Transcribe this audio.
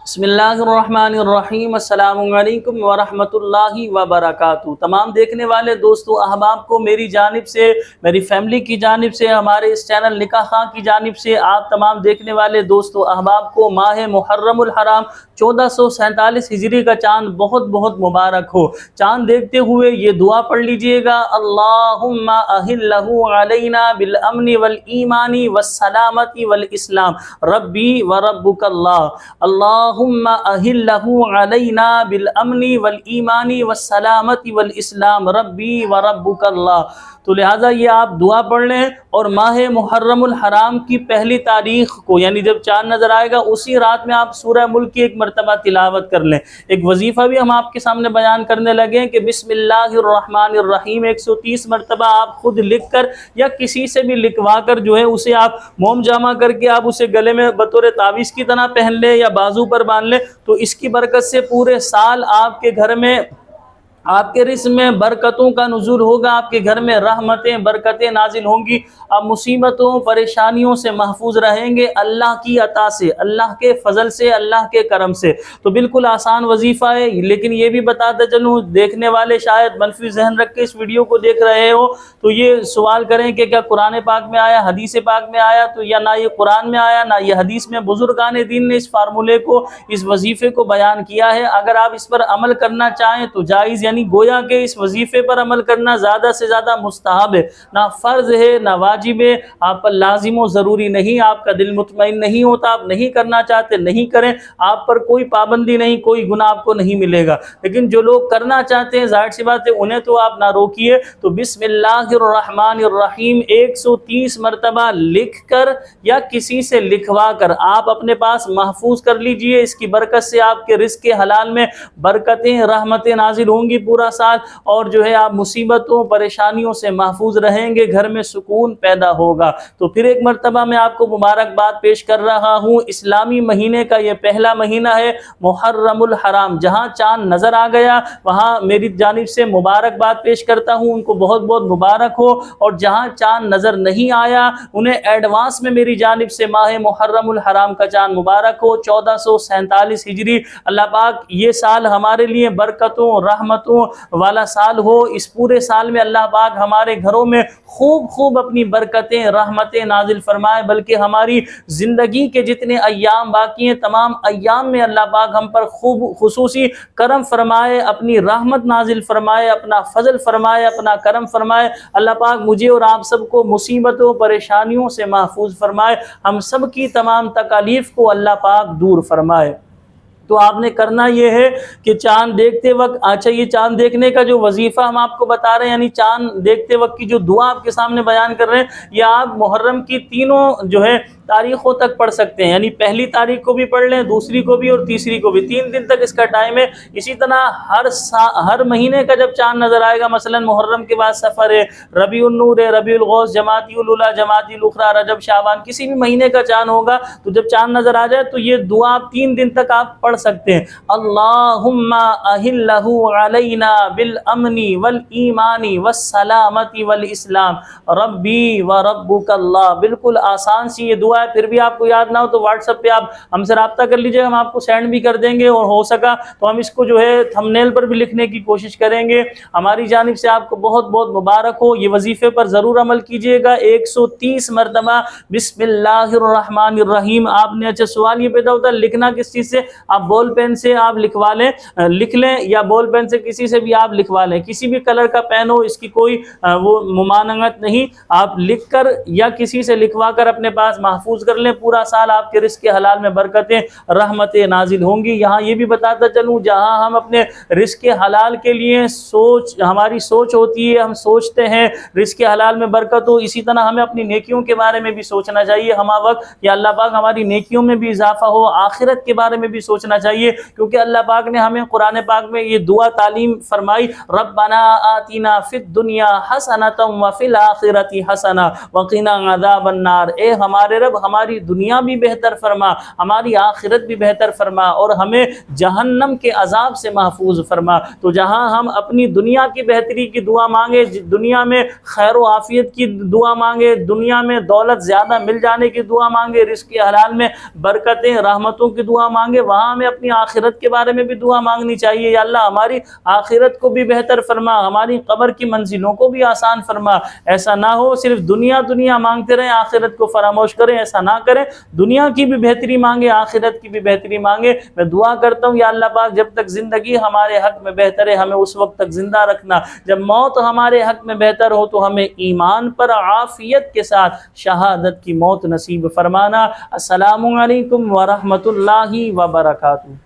बिस्मिल्लाहिर्रहमानिर्रहीम अस्सलामुअलैकुम वरहमतुल्लाहि वबरकातुहू। तमाम देखने वाले दोस्तों अहबाब को मेरी जानिब से, मेरी फैमिली की जानिब से, हमारे इस चैनल निकाह खां की जानिब से आप तमाम देखने वाले दोस्तों अहबाब को माह मुहर्रमुल हराम 1447 हिजरी का चाँद बहुत बहुत मुबारक हो। चाँद देखते हुए ये दुआ पढ़ लीजिएगा, अल्लाहुम्मा अहिल्लहु अलैना बिल अमनी वल ईमानी वस्सलामती वल इस्लाम रब्बी व रब्बुकल्लाह। अल्लाहुम्मा अहिल्लहु अलैना बिल अमनी वल ईमानी वस्सलामती वल इस्लाम रब्बी व रब्बुकल्लाह। तो लिहाजा ये आप दुआ पढ़ लें और माह मुहर्रमुल हराम की पहली तारीख को यानी जब चाँद नज़र आएगा उसी रात में आप सूरह मुल्क की एक मरतबा तिलावत कर लें। एक वजीफ़ा भी हम आपके सामने बयान करने लगे हैं कि बिस्मिल्लाहिर्रहमानिर्रहीम 130 मरतबा आप खुद लिख कर या किसी से भी लिखवा कर जो है उसे आप मोम जामा करके आप उसे गले में बतौर तावीज़ की तरह पहन लें या बाजू पर बांध लें। तो इसकी बरकत से पूरे साल आपके घर में, आपके रिज़्क़ में बरकतों का नुज़ूल होगा, आपके घर में रहमतें बरकतें नाजिल होंगी, आप मुसीबतों परेशानियों से महफूज रहेंगे अल्लाह की अता से, अल्लाह के फ़ज़ल से, अल्लाह के करम से। तो बिल्कुल आसान वजीफ़ा है। लेकिन ये भी बताते चलूँ, देखने वाले शायद मनफी जहन रख के इस वीडियो को देख रहे हो तो ये सवाल करें कि क्या कुरान पाक में आया, हदीस पाक में आया, तो या ना ये कुरान में आया ना ये हदीस में। बुजुर्गान दीन ने इस फार्मूले को, इस वजीफ़े को बयान किया है। अगर आप इस पर अमल करना चाहें तो जायज़, यानी गोया के इस वजीफे पर अमल करना ज़्यादा से ज़्यादा मुस्तहब है, ना फ़र्ज है ना वाजिब है, आप पर लाजिम व ज़रूरी नहीं। आपका दिल मुतमईन नहीं होता, आप नहीं करना चाहते नहीं करें, आप पर कोई पाबंदी नहीं, कोई गुनाह आपको नहीं मिलेगा। लेकिन जो लोग करना चाहते हैं जाहिर सी बात है उन्हें तो आप ना रोकिए। तो बिस्मिल्लाहिर्रहमानिर्रहीम 130 मरतबा लिख कर या किसी से लिखवा कर आप अपने पास महफूज कर लीजिए। इसकी बरकत से आपके रिज़्क़ के हलाल में बरकतें रहमतें नाजिल होंगी पूरा साल, और जो है आप मुसीबतों परेशानियों से महफूज रहेंगे, घर में सुकून पैदा होगा। तो फिर एक मरतबा मैं आपको मुबारकबाद पेश कर रहा हूँ। इस्लामी महीने का ये पहला महीना है मुहर्रमुल हराम। जहाँ चाँद नज़र आ गया वहाँ मेरी जानिब से मुबारकबाद पेश करता हूँ, उनको बहुत बहुत मुबारक हो। और जहाँ चाँद नज़र नहीं आया उन्हें एडवांस में मेरी जानिब से माह मुहर्रमुल हराम का चाँद मुबारक हो। 1447 हिजरी। अल्लाह पाक ये साल हमारे लिए बरकतों रहमतों वाला साल हो। इस पूरे साल में अल्लाह पाक हमारे घरों में खूब खूब अपनी बरकतें रहमतें नाजिल फरमाए, बल्कि हमारी ज़िंदगी के जितने अय्याम बाकी हैं तमाम अय्याम में अल्लाह पाक हम पर खूब खुसूसी करम फरमाए, अपनी रहमत नाजिल फरमाए, अपना फजल फरमाए, अपना करम फरमाए। अल्लाह पाक मुझे और आप सबको मुसीबतों परेशानियों से महफूज फरमाए, हम सब की तमाम तकालीफ को अल्लाह पाक दूर फरमाए। तो आपने करना ये है कि चाँद देखते वक्त, अच्छा ये चाँद देखने का जो वजीफ़ा हम आपको बता रहे हैं, यानी चाँद देखते वक्त की जो दुआ आपके सामने बयान कर रहे हैं, या आप मुहर्रम की तीनों जो है तारीखों तक पढ़ सकते हैं। यानी पहली तारीख को भी पढ़ लें, दूसरी को भी और तीसरी को भी। 3 दिन तक इसका टाइम है। इसी तरह हर महीने का जब चाँद नज़र आएगा, मसलन मुहर्रम के बाद सफ़र है, रबीउन नूर है, रबीउल गौस, जमातिउल उला, जमातिउल उखरा, रजब, शाबान, किसी भी महीने का चाँद होगा तो जब चाँद नज़र आ जाए तो ये दुआ आप 3 दिन तक आप पढ़ सकते हैं। अल्लाहुम्मा अहिल्लहु अलैना बिल अमनी वल ईमानी वस्सलामती वल इस्लाम रब्बी व रब्बुकल्लाह। बिल्कुल आसान सी ये दुआ है। फिर भी आपको याद ना हो तो व्हाट्सएप पे आप हमसे रब्ता कर लीजिएगा, हम आपको सेंड भी कर देंगे, और हो सका तो हम इसको जो है थंबनेल पर भी लिखने की कोशिश करेंगे। हमारी जानिब से आपको बहुत बहुत मुबारक हो। ये वजीफे पर ज़रूर अमल कीजिएगा। 130 मरतबा बिस्मिल्लाहिर्रहमानिर्रहीम। आपने अच्छा सवाल ये पैदा होता है लिखना किस चीज़ से, आप बॉल पेन से आप लिखवा लें, लिख लें, या बॉल पेन से किसी से भी आप लिखवा लें, किसी भी कलर का पेन हो, इसकी कोई वो मुमानत नहीं। आप लिख कर या किसी से लिखवा कर अपने पास महफूज कर लें। पूरा साल आपके रिज़्क़ के हलाल में बरकतें रहमतें नाजिल होंगी। यहाँ ये भी बताता चलूँ, जहाँ हम अपने रिज़्क़ के हलाल के लिए हमारी सोच होती है, हम सोचते हैं रिज़्क़ के हलाल में बरकत हो, इसी तरह हमें अपनी नेकियों के बारे में भी सोचना चाहिए हम वक्त, या अल्लाह पाक हमारी नेकियों में भी इजाफा हो, आखिरत के बारे में भी सोचना चाहिए। क्योंकि अल्लाह पाक ने हमें कुरान पाक में ये दुआ तालीम फरमाई, रब्बना आतिना फिद दुनिया हसनतम व फिल आखिरति हसना व क़िना अज़ाबन नार। ए हमारे रब, रब हमारी दुनिया भी बेहतर फरमा, हमारी आखिरत भी बेहतर फरमा और हमें जहन्नम के अजाब से महफूज फरमा। तो जहाँ हम अपनी दुनिया की बेहतरी की दुआ मांगे, दुनिया में खैर व आफियत की दुआ मांगे, दुनिया में दौलत ज़्यादा मिल जाने की दुआ मांगे, रिज़्क़ हलाल में बरकतें रहमतों की दुआ मांगे, वहाँ हमें अपनी आखिरत के बारे में भी दुआ मांगनी चाहिए। या अल्लाह हमारी आखिरत को भी बेहतर फरमा, हमारी कब्र की मंजिलों को भी आसान फरमा। ऐसा ना हो सिर्फ दुनिया दुनिया मांगते रहें, आखिरत को फरामोश करें, ऐसा ना करें। दुनिया की भी बेहतरी मांगे, आखिरत की भी बेहतरी मांगे। मैं दुआ करता हूँ या अल्लाह पाक जब तक ज़िंदगी हमारे हक़ में बेहतर है हमें उस वक्त तक ज़िंदा रखना, जब मौत हमारे हक़ में बेहतर हो तो हमें ईमान पर आफ़ियत के साथ शहादत की मौत नसीब फरमाना। अस्सलामु अलैकुम व रहमतुल्लाहि व बरकातुहू।